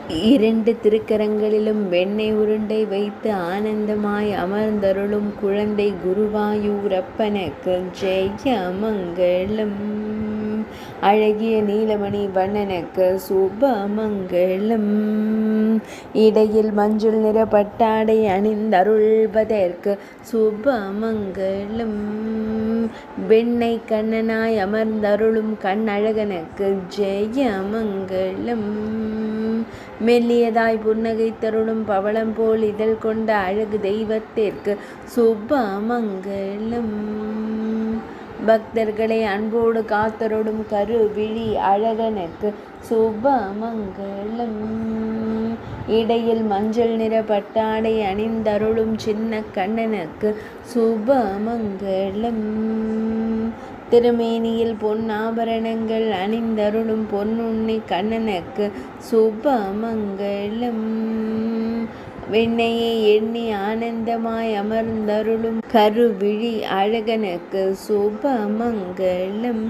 இரண்டு திருக்கரங்களிலும் வெண்ணெய் உருண்டை வைத்து ஆனந்தமாய் அமர்ந்தருளும் குழந்தை குருவாயூரப்பனுக்கு ஜெய மங்களம். அழகிய நீலமணி வண்ணனுக்கு சுபமங்களம். இடையில் மஞ்சள் நிற பட்டாடை அணிந்தருள்வதற்கு சுபமங்களம். வெண்ணெய் கண்ணனாய் அமர்ந்தருளும் கண்ணழகனுக்கு ஜெயமங்களம். மெல்லியதாய் புன்னகை தருளும் பவளம் போல் இதழ் கொண்ட அழகு தெய்வத்திற்கு சுபமங்களம். பக்தர்களை அன்போடு காத்தருளும் கருவிழி அழகனுக்கு சுபமங்களம். இடையில் மஞ்சள் நிற பட்டாடை அணிந்தருளும் சின்ன கண்ணனுக்கு சுபமங்களம். திருமேனியில் பொன்னாபரணங்கள் அணிந்தருளும் பொன்னுண்ணி கண்ணனுக்கு சுபமங்களம். வெண்ணையை எண்ணி ஆனந்தமாய் அமர்ந்தருளும் கருவிழி அழகனுக்கு சுபமங்களம்.